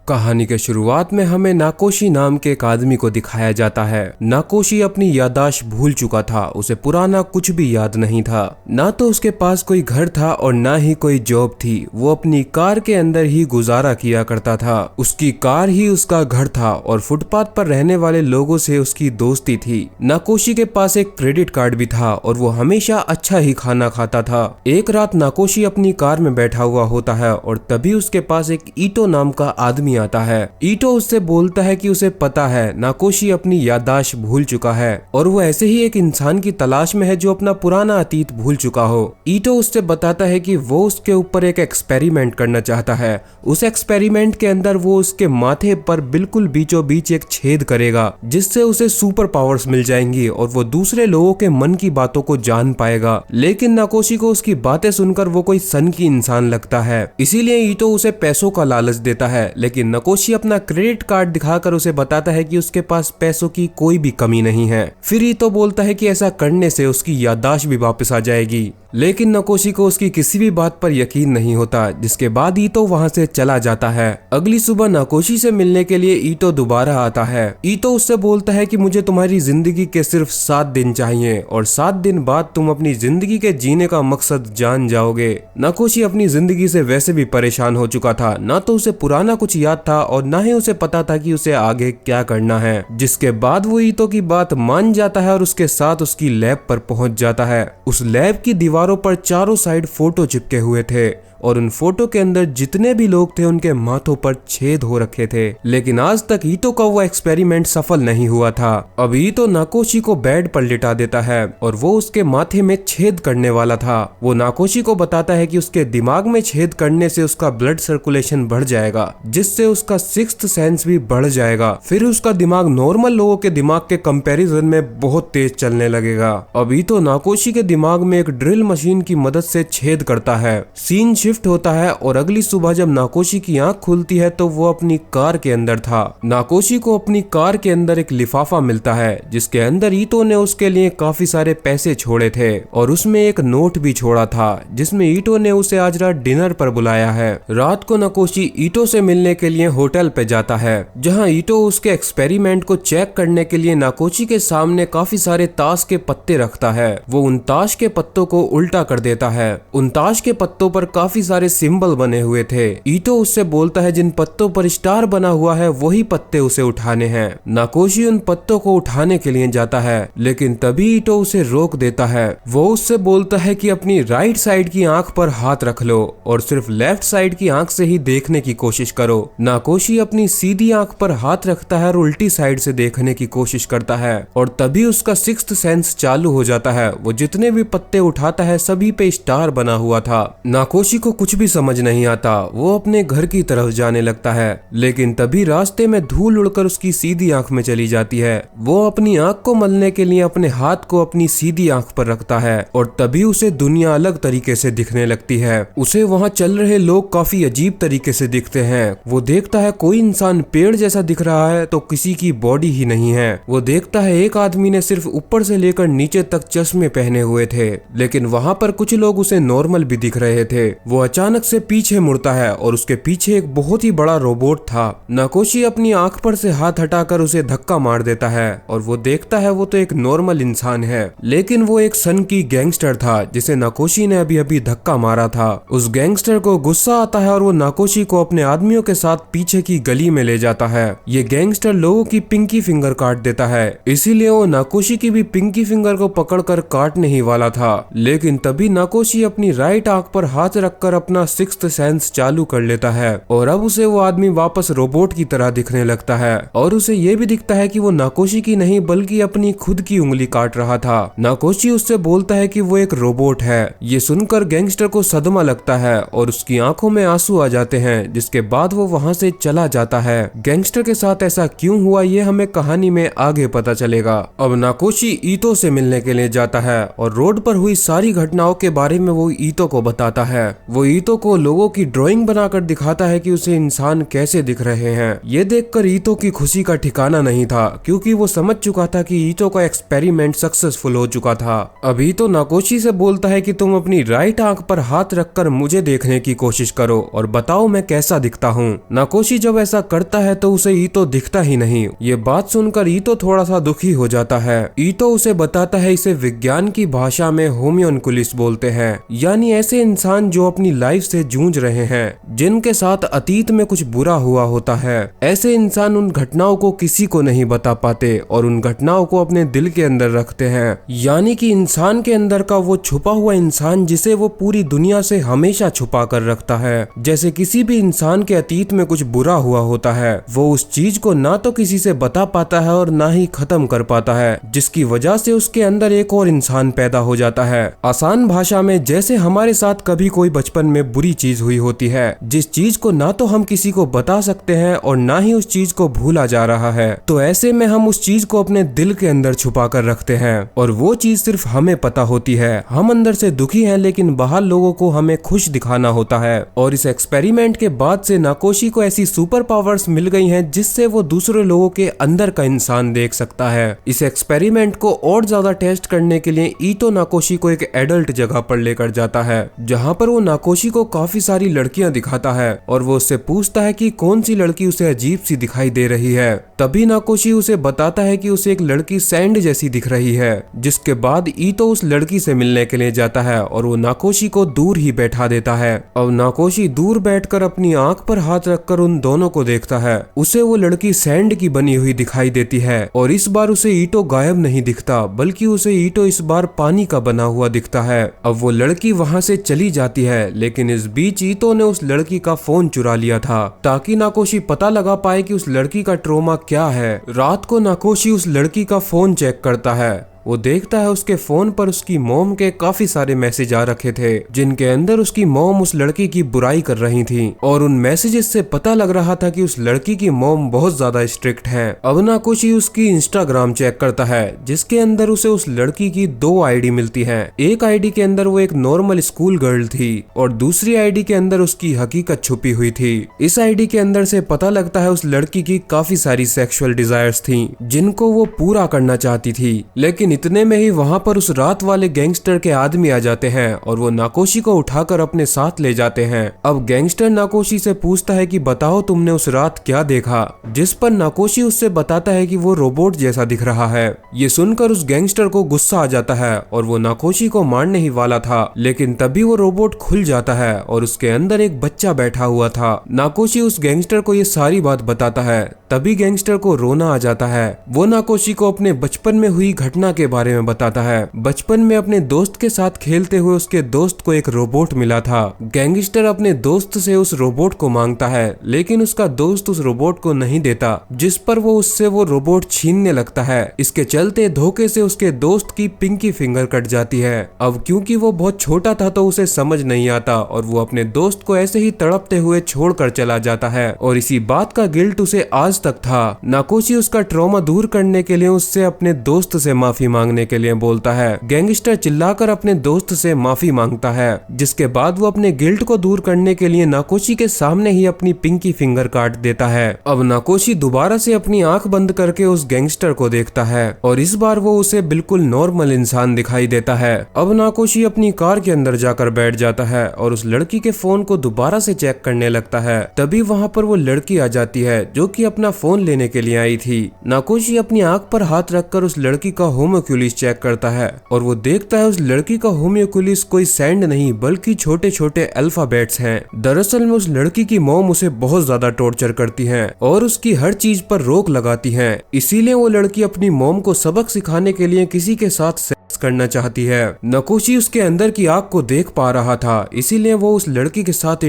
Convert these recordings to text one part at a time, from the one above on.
कहानी के शुरुआत में हमें नाकोशी नाम के एक आदमी को दिखाया जाता है। नाकोशी अपनी याददाश्त भूल चुका था, उसे पुराना कुछ भी याद नहीं था। ना तो उसके पास कोई घर था और ना ही कोई जॉब थी। वो अपनी कार के अंदर ही गुजारा किया करता था। उसकी कार ही उसका घर था और फुटपाथ पर रहने वाले लोगों से उसकी दोस्ती थी। नाकोशी के पास एक क्रेडिट कार्ड भी था और वो हमेशा अच्छा ही खाना खाता था। एक रात नाकोशी अपनी कार में बैठा हुआ होता है और तभी उसके पास एक ईटो नाम का आदमी आता है। ईटो उससे बोलता है कि उसे पता है नाकोशी अपनी याददाश्त भूल चुका है और वो ऐसे ही एक इंसान की तलाश में है जो अपना पुराना अतीत भूल चुका हो। ईटो उससे बताता है कि वो उसके ऊपर एक एक्सपेरिमेंट करना चाहता है। उस एक्सपेरिमेंट के अंदर वो उसके माथे पर बिल्कुल बीचों बीच एक छेद करेगा जिससे उसे सुपर पावर्स मिल जाएंगी और वो दूसरे लोगों के मन की बातों को जान पाएगा। लेकिन नाकोशी को उसकी बातें सुनकर वो कोई सन की इंसान लगता है, इसीलिए ईटो उसे पैसों का लालच देता है। लेकिन नाकोशी अपना क्रेडिट कार्ड दिखाकर उसे बताता है कि उसके पास पैसों की कोई भी कमी नहीं है। फिर ईटो बोलता है कि ऐसा करने से उसकी याददाश्त भी वापस आ जाएगी। लेकिन नाकोशी को उसकी किसी भी बात पर यकीन नहीं होता, जिसके बाद ईटो वहां से चला जाता है। अगली सुबह नाकोशी से मिलने के लिए ईटो दोबारा आता है। ईटो उससे बोलता है कि मुझे तुम्हारी जिंदगी के सिर्फ 7 दिन चाहिए और 7 दिन बाद तुम अपनी जिंदगी के जीने का मकसद जान जाओगे। नाकोशी अपनी जिंदगी से वैसे भी परेशान हो चुका था, ना तो उसे पुराना कुछ याद था और ना ही उसे पता था कि उसे आगे क्या करना है। जिसके बाद वो ईटो की बात मान जाता है और उसके साथ उसकी लैब पर पहुंच जाता है। उस लैब की दीवारों पर चारों साइड फोटो चिपके हुए थे और उन फोटो के अंदर जितने भी लोग थे उनके माथों पर छेद हो रखे थे। लेकिन आज तक ईटो का वो एक्सपेरिमेंट सफल नहीं हुआ था। अब ईटो नाकोशी को बेड पर लिटा देता है और वो उसके माथे में छेद करने वाला था। वो नाकोशी को बताता है कि उसके दिमाग में छेद करने से उसका ब्लड सर्कुलेशन बढ़ जाएगा, जिससे उसका सिक्स्थ सेंस भी बढ़ जाएगा। फिर उसका दिमाग नॉर्मल लोगों के दिमाग के कंपैरिजन में बहुत तेज चलने लगेगा। अब ईटो नाकोशी के दिमाग में एक ड्रिल मशीन की मदद से छेद करता है। सीन शिफ्ट होता है और अगली सुबह जब नाकोशी की आंख खुलती है तो वो अपनी कार के अंदर था। नाकोशी को अपनी कार के अंदर एक लिफाफा मिलता है जिसके अंदर ईटो ने उसके लिए काफी सारे पैसे छोड़े थे और उसमें एक नोट भी छोड़ा था जिसमें ईटो ने उसे आज रात डिनर पर बुलाया है। रात को नाकोशी ईटो से मिलने के लिए होटल पे जाता है, जहाँ ईटो उसके एक्सपेरिमेंट को चेक करने के लिए नाकोशी के सामने काफी सारे ताश के पत्ते रखता है। वो उन ताश के पत्तों को उल्टा कर देता है। उन ताश के पत्तों पर काफी सारे सिंबल बने हुए थे। ईटो उससे बोलता है जिन पत्तों पर स्टार बना हुआ है वही पत्ते उसे उठाने हैं। नाकोशी उन पत्तों को उठाने के लिए जाता है, लेकिन तभी ईटो उसे रोक देता है। वो उससे बोलता है कि अपनी राइट साइड की आंख पर हाथ रख लो और सिर्फ लेफ्ट साइड की आंख से ही देखने की कोशिश करो। नाकोशी अपनी सीधी आंख पर हाथ रखता है और उल्टी साइड से देखने की कोशिश करता है और तभी उसका सिक्स्थ सेंस चालू हो जाता है। वो जितने भी पत्ते उठाता है सभी पे स्टार बना हुआ था। नाकोशी को कुछ भी समझ नहीं आता। वो अपने घर की तरफ जाने लगता है, लेकिन तभी रास्ते में धूल उड़कर उसकी सीधी आंख में चली जाती है। वो अपनी आंख को मलने के लिए अपने हाथ को अपनी सीधी आंख पर रखता है और तभी उसे दुनिया अलग तरीके से दिखने लगती है। उसे वहाँ चल रहे लोग काफी अजीब तरीके से दिखते हैं। वो देखता है कोई इंसान पेड़ जैसा दिख रहा है तो किसी की बॉडी ही नहीं है। वो देखता है एक आदमी ने सिर्फ ऊपर से लेकर नीचे तक चश्मे पहने हुए थे, लेकिन वहाँ पर कुछ लोग उसे नॉर्मल भी दिख रहे थे। वो अचानक से पीछे मुड़ता है और उसके पीछे एक बहुत ही बड़ा रोबोट था। नाकोशी अपनी आंख पर से हाथ हटाकर उसे धक्का मार देता है और वो देखता है वो तो एक नॉर्मल इंसान है, लेकिन वो एक सन की गैंगस्टर था जिसे नाकोशी ने अभी अभी धक्का मारा था। उस गैंगस्टर को गुस्सा आता है और वो नाकोशी को अपने आदमियों के साथ पीछे की गली में ले जाता है। ये गैंगस्टर लोगों की पिंकी फिंगर काट देता है, इसीलिए वो नाकोशी की भी पिंकी फिंगर को पकड़कर काटने ही वाला था। लेकिन तभी नाकोशी अपनी राइट आंख पर हाथ रखकर अपना सिक्स्थ सेंस चालू कर लेता है और अब उसे वो आदमी वापस रोबोट की तरह दिखने लगता है और उसे ये भी दिखता है कि वो नाकोशी की नहीं बल्कि अपनी खुद की उंगली काट रहा था। नाकोशी उससे बोलता है कि वो एक रोबोट है। ये सुनकर गैंगस्टर को सदमा लगता है और उसकी आंखों में आंसू आ जाते हैं, जिसके बाद वो वहाँ से चला जाता है। गैंगस्टर के साथ ऐसा क्यों हुआ ये हमें कहानी में आगे पता चलेगा। अब नाकोशी ईटो से मिलने के लिए जाता है और रोड पर हुई सारी घटनाओं के बारे में वो ईटो को बताता है। वो ईतो को लोगों की ड्राइंग बनाकर दिखाता है कि उसे इंसान कैसे दिख रहे हैं। ये देखकर ईतो की खुशी का ठिकाना नहीं था, क्योंकि वो समझ चुका था कि ईतो का एक्सपेरिमेंट सक्सेसफुल हो चुका था। अब ईतो नाकोशी से बोलता है कि तुम अपनी राइट आंख पर हाथ रखकर मुझे देखने की कोशिश करो और बताओ मैं कैसा दिखता हूँ। नाकोशी जब ऐसा करता है तो उसे ईतो दिखता ही नहीं। ये बात सुनकर ईतो थोड़ा सा दुखी हो जाता है। ईतो उसे बताता है इसे विज्ञान की भाषा में होम्योन्कुलिस बोलते हैं, यानी ऐसे इंसान जो अपनी लाइफ से जूझ रहे हैं, जिनके साथ अतीत में कुछ बुरा हुआ होता है। ऐसे इंसान उन घटनाओं को किसी को नहीं बता पाते और उन घटनाओं को अपने दिल के अंदर रखते हैं, यानी कि इंसान के अंदर का वो छुपा हुआ इंसान जिसे वो पूरी दुनिया से हमेशा छुपा कर रखता है। जैसे किसी भी इंसान के अतीत में कुछ बुरा हुआ होता है, वो उस चीज को ना तो किसी से बता पाता है और ना ही खत्म कर पाता है, जिसकी वजह से उसके अंदर एक और इंसान पैदा हो जाता है। आसान भाषा में जैसे हमारे साथ कभी कोई बचपन में बुरी चीज हुई होती है, जिस चीज को ना तो हम किसी को बता सकते हैं और ना ही उस चीज को भूला जा रहा है, तो ऐसे में हम उस चीज को अपने दिल के अंदर छुपा कर रखते हैं और वो चीज सिर्फ हमें पता होती है। हम अंदर से दुखी हैं, लेकिन बाहर लोगों को हमें खुश दिखाना होता है। और इस एक्सपेरिमेंट के बाद से नाकोशी को ऐसी सुपर पावर्स मिल गई हैं, जिससे वो दूसरे लोगों के अंदर का इंसान देख सकता है। इस एक्सपेरिमेंट को और ज्यादा टेस्ट करने के लिए ईतो नाकोशी को एक एडल्ट जगह पर लेकर जाता है, जहाँ पर वो नाकोशी को काफी सारी लड़कियां दिखाता है और वो उससे पूछता है कि कौन सी लड़की उसे अजीब सी दिखाई दे रही है। तभी नाकोशी उसे बताता है कि उसे एक लड़की सैंड जैसी दिख रही है। जिसके बाद ईतो उस लड़की से मिलने के लिए जाता है और वो नाकोशी को दूर ही बैठा देता है। अब नाकोशी दूर बैठकर अपनी आंख पर हाथ रखकर उन दोनों को देखता है। उसे वो लड़की सैंड की बनी हुई दिखाई देती है और इस बार उसे ईटो गायब नहीं दिखता, बल्कि उसे ईटो इस बार पानी का बना हुआ दिखता है। अब वो लड़की वहाँ से चली जाती है, लेकिन इस बीच ईतो ने उस लड़की का फोन चुरा लिया था ताकि नाकोशी पता लगा पाए कि उस लड़की का ट्रोमा क्या है। रात को नाकोशी उस लड़की का फोन चेक करता है। वो देखता है उसके फोन पर उसकी मॉम के काफी सारे मैसेज आ रखे थे, जिनके अंदर उसकी मॉम उस लड़की की बुराई कर रही थी और उन मैसेजेस से पता लग रहा था कि उस लड़की की मॉम बहुत ज्यादा स्ट्रिक्ट है। अब नाकोशी उसकी इंस्टाग्राम चेक करता है, जिसके अंदर उसे उस लड़की की 2 आईडी मिलती हैं। एक आईडी के अंदर वो एक नॉर्मल स्कूल गर्ल थी और दूसरी आईडी के अंदर उसकी हकीकत छुपी हुई थी। इस आईडी के अंदर से पता लगता है उस लड़की की काफी सारी सेक्सुअल डिजायर्स थी, जिनको वो पूरा करना चाहती थी। लेकिन इतने में ही वहां पर उस रात वाले गैंगस्टर के आदमी आ जाते हैं और वो नाकोशी को उठाकर अपने साथ ले जाते हैं। अब गैंगस्टर नाकोशी से पूछता है कि बताओ तुमने उस रात क्या देखा, जिस पर नाकोशी उससे बताता है कि वो रोबोट जैसा दिख रहा है। ये सुनकर उस गैंगस्टर को गुस्सा आ जाता है और वो नाकोशी को मारने ही वाला था, लेकिन तभी वो रोबोट खुल जाता है और उसके अंदर एक बच्चा बैठा हुआ था। नाकोशी उस गैंगस्टर को ये सारी बात बताता है। तभी गैंगस्टर को रोना आ जाता है। वो नाकोशी को अपने बचपन में हुई घटना के बारे में बताता है। बचपन में अपने दोस्त के साथ खेलते हुए उसके दोस्त को एक रोबोट मिला था। गैंगस्टर अपने दोस्त से उस रोबोट को मांगता है, लेकिन उसका दोस्त उस रोबोट को नहीं देता, जिस पर वो उससे वो रोबोट छीनने लगता है। इसके चलते धोखे से उसके दोस्त की पिंकी फिंगर कट जाती है। अब क्योंकि वो बहुत छोटा था तो उसे समझ नहीं आता और वो अपने दोस्त को ऐसे ही तड़पते हुए छोड़कर चला जाता है और इसी बात का गिल्ट उसे आज तक था। नाकोशी उसका ट्रॉमा दूर करने के लिए उससे अपने दोस्त से माफी मांगने के लिए बोलता है। गैंगस्टर चिल्लाकर अपने दोस्त से माफी मांगता है, जिसके बाद वो अपने गिल्ट को दूर करने के लिए नाकोशी के सामने ही अपनी पिंकी फिंगर काट देता है। अब नाकोशी दोबारा से अपनी आंख बंद करके उस गैंगस्टर को देखता है और इस बार वो उसे बिल्कुल नॉर्मल इंसान दिखाई देता है। अब नाकोशी अपनी कार के अंदर जाकर बैठ जाता है और उस लड़की के फोन को दोबारा से चेक करने लगता है। तभी वहाँ पर वो लड़की आ जाती है जो कि अपना फोन लेने के लिए आई थी। नाकोशी अपनी आंख पर हाथ रखकर उस लड़की का होम्योकुलिस चेक करता है और वो देखता है उस लड़की का होम्योकुलिस कोई सैंड नहीं बल्कि छोटे छोटे अल्फाबेट्स हैं। दरअसल में उस लड़की की मॉम उसे बहुत ज्यादा टॉर्चर करती है और उसकी हर चीज पर रोक लगाती है। इसीलिए वो लड़की अपनी मॉम को सबक सिखाने के लिए किसी के साथ सेक्स करना चाहती है। नाकोशी उसके अंदर की आग को देख पा रहा था, इसीलिए वो उस लड़की के साथ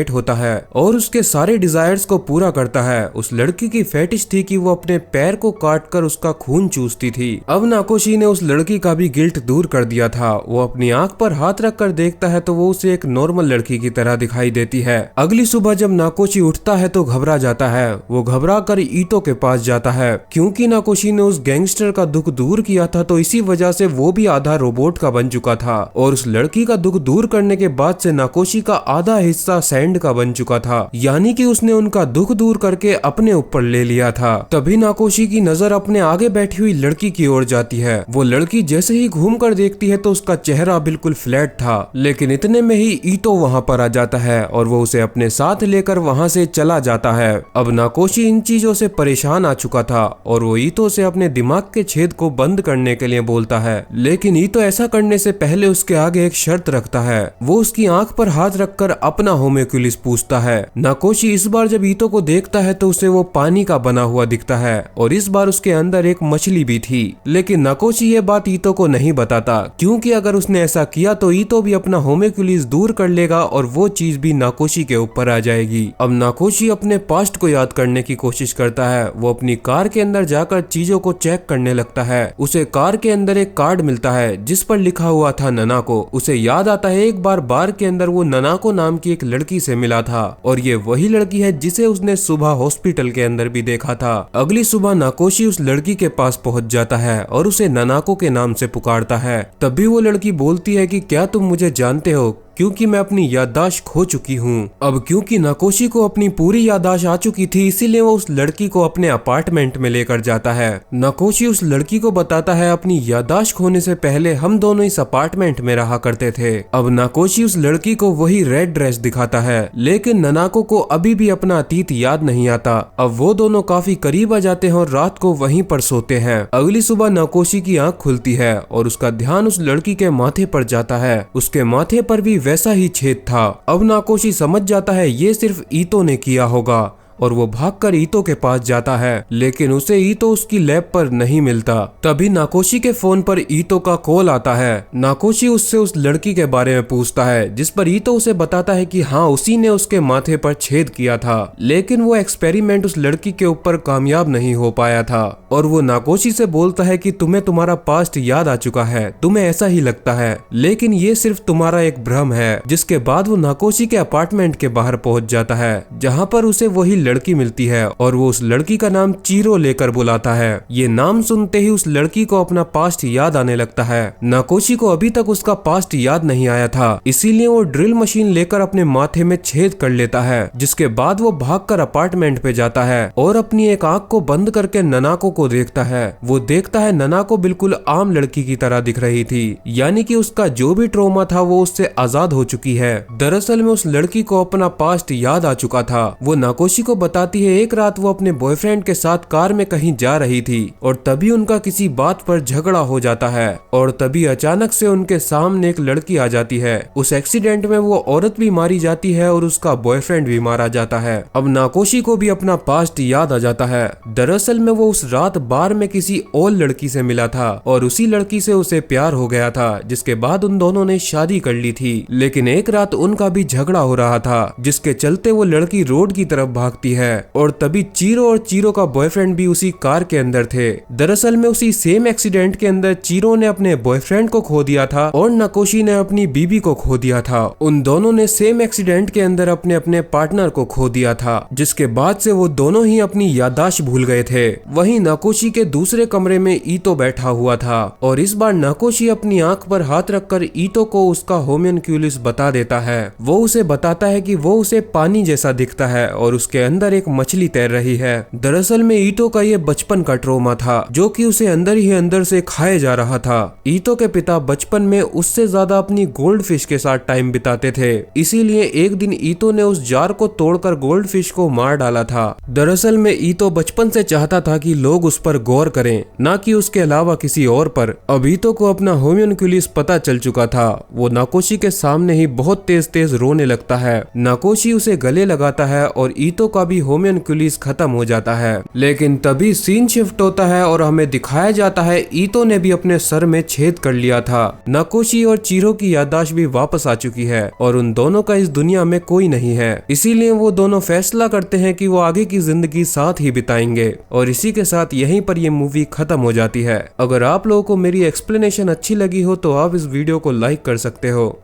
होता है और उसके सारे डिजायर्स को पूरा करता है। उस लड़की की फेटिश थी कि वो अपने पैर को काटकर उसका खून चूसती थी। अब नाकोशी ने उस लड़की का भी गिल्ट दूर कर दिया था। वो अपनी आंख पर हाथ रखकर देखता है तो वो उसे एक नॉर्मल लड़की की तरह दिखाई देती है। अगली सुबह जब नाकोशी उठता है तो घबरा जाता है। वो घबरा कर ईतो के पास जाता है क्योंकि नाकोशी ने उस गैंगस्टर का दुख दूर किया था, तो इसी वजह से वो भी आधा रोबोट का बन चुका था और उस लड़की का दुख दूर करने के बाद से नाकोशी का आधा हिस्सा सैंड का बन चुका था, यानी कि उसने उनका दुख दूर करके अपने ऊपर ले लिया था। तभी नाकोशी की नजर अपने आगे बैठी हुई लड़की की ओर जाती है। वो लड़की जैसे ही घूम कर देखती है तो उसका चेहरा बिल्कुल फ्लैट था, लेकिन इतने में ही ईतो वहाँ पर आ जाता है और वो उसे अपने साथ लेकर वहाँ से चला जाता है। अब नाकोशी इन चीजों से परेशान आ चुका था और वो ईतो से अपने दिमाग के छेद को बंद करने के लिए बोलता है, लेकिन ईतो ऐसा करने से पहले उसके आगे एक शर्त रखता है। वो उसकी आंख पर हाथ रखकर अपना होम्योक्यूलिस पूछता है। नाकोशी इस बार जब ईतो को देखता है तो उसे वो पानी का बना हुआ दिखता है और इस बार उसके अंदर एक मछली भी थी, लेकिन नाकोशी ये बात ईतो को नहीं बताता क्योंकि अगर उसने ऐसा किया तो ईतो भी अपना होम्योक्यूलिस दूर कर लेगा और वो चीज भी नाकोशी के ऊपर आ जाएगी। अब नाकोशी अपने पास्ट को याद करने की कोशिश करता है। वो अपनी कार के अंदर जाकर चीजों को चेक करने लगता है। उसे कार के अंदर एक कार्ड मिलता है जिस पर लिखा हुआ था ननाको। उसे याद आता है एक बार बार के अंदर वो ननाको नाम की एक लड़की से मिला था और ये वही लड़की है जिसे उसने सुबह हॉस्पिटल के अंदर भी देखा था। अगली सुबह नाकोशी उस लड़की के पास पहुंच जाता है और उसे ननाको के नाम से पुकारता है। तभी वो लड़की बोलती है कि क्या तुम मुझे जानते हो, क्योंकि मैं अपनी याददाश्त खो चुकी हूँ। अब क्योंकि नाकोशी को अपनी पूरी याददाश्त आ चुकी थी इसीलिए वो उस लड़की को अपने अपार्टमेंट में लेकर जाता है। नाकोशी उस लड़की को बताता है अपनी याददाश्त खोने से पहले हम दोनों इस अपार्टमेंट में रहा करते थे। अब नाकोशी उस लड़की को वही रेड ड्रेस दिखाता है, लेकिन ननाको को अभी भी अपना अतीत याद नहीं आता। अब वो दोनों काफी करीब आ जाते हैं और रात को वहीं पर सोते हैं। अगली सुबह नाकोशी की आंख खुलती है और उसका ध्यान उस लड़की के माथे पर जाता है। उसके माथे पर भी वैसा ही छेद था। अब नाकोशी समझ जाता है ये सिर्फ ईतो ने किया होगा और वो भागकर ईतो के पास जाता है, लेकिन उसे ईतो उसकी लैब पर नहीं मिलता। तभी नाकोशी के फोन पर ईतो का कॉल आता है। नाकोशी उससे उस लड़की के बारे में पूछता है जिस पर ईतो उसे बताता है कि हाँ उसी ने उसके माथे पर छेद किया था, लेकिन वो एक्सपेरिमेंट उस लड़की के ऊपर कामयाब नहीं हो पाया था। और वो नाकोशी से बोलता है कि तुम्हें तुम्हारा पास्ट याद आ चुका है, तुम्हें ऐसा ही लगता है, लेकिन ये सिर्फ तुम्हारा एक भ्रम है। जिसके बाद वो नाकोशी के अपार्टमेंट के बाहर पहुंच जाता है जहाँ पर उसे वही लड़की मिलती है और वो उस लड़की का नाम चीरो लेकर बुलाता है। ये नाम सुनते ही उस लड़की को अपना पास्ट याद आने लगता है। नाकोशी को अभी तक उसका पास्ट याद नहीं आया था, इसीलिए वो ड्रिल मशीन लेकर अपने माथे में छेद कर लेता है। जिसके बाद वो भागकर अपार्टमेंट पे जाता है और अपनी एक आंख को बंद करके ननाको को देखता है। वो देखता है ननाको बिल्कुल आम लड़की की तरह दिख रही थी, यानी कि उसका जो भी ट्रॉमा था वो उससे आजाद हो चुकी है। दरअसल में उस लड़की को अपना पास्ट याद आ चुका था। वो नाकोशी को बताती है एक रात वो अपने बॉयफ्रेंड के साथ कार में कहीं जा रही थी और तभी उनका किसी बात पर झगड़ा हो जाता है और तभी अचानक से उनके सामने एक लड़की आ जाती है। उस एक्सीडेंट में वो औरत भी मारी जाती है और उसका बॉयफ्रेंड भी मारा जाता है। अब नाकोशी को भी अपना पास्ट याद आ जाता है। दरअसल में वो उस रात बार में किसी और लड़की से मिला था और उसी लड़की से उसे प्यार हो गया था, जिसके बाद उन दोनों ने शादी कर ली थी। लेकिन एक रात उनका भी झगड़ा हो रहा था जिसके चलते वो लड़की रोड की तरफ भागती है और तभी चीरो और चीरो का बॉयफ्रेंड भी उसी कार के अंदर थे। दरअसल में उसी सेम एक्सीडेंट के अंदर चीरो ने अपने बॉयफ्रेंड को खो दिया था और नाकोशी ने अपनी बीबी को खो दिया था। उन दोनों ने सेम एक्सीडेंट के अंदर अपने अपने पार्टनर को खो दिया था, जिसके बाद से वो दोनों ही अपनी याददाश्त भूल गए थे। वहीं नाकोशी के दूसरे कमरे में ईतो बैठा हुआ था और इस बार नाकोशी अपनी आंख पर हाथ रखकर ईतो को उसका होम्योक्यूलिस बता देता है। वो उसे बताता है कि वो उसे पानी जैसा दिखता है और उसके अंदर एक मछली तैर रही है। दरअसल में ईतो का ये बचपन का ट्रॉमा था जो कि उसे अंदर ही अंदर से खाए जा रहा था। ईतो के पिता बचपन में उससे ज्यादा अपनी गोल्ड फिश के साथ टाइम बिताते थे, इसीलिए एक दिन ईतो ने उस जार को तोड़कर गोल्ड फिश को मार डाला था। दरअसल में ईतो बचपन से चाहता था कि लोग उस पर गौर करें, ना कि उसके अलावा किसी और पर। अब ईतो को अपना होम्योक्यूलिस पता चल चुका था। वो नाकोशी के सामने ही बहुत तेज तेज रोने लगता है। नाकोशी उसे गले लगाता है और ईतो का का भी होम्यूनक्यूलिस खत्म हो जाता है। लेकिन तभी सीन शिफ्ट होता है और हमें दिखाया जाता है ईतो ने भी अपने सर में छेद कर लिया था। नाकोशी और चीरो की याददाश्त भी वापस आ चुकी है और उन दोनों का इस दुनिया में कोई नहीं है, इसीलिए वो दोनों फैसला करते हैं कि वो आगे की जिंदगी साथ ही बिताएंगे। और इसी के साथ यहीं पर ये मूवी खत्म हो जाती है। अगर आप लोगों को मेरी एक्सप्लेनेशन अच्छी लगी हो तो आप इस वीडियो को लाइक कर सकते हो।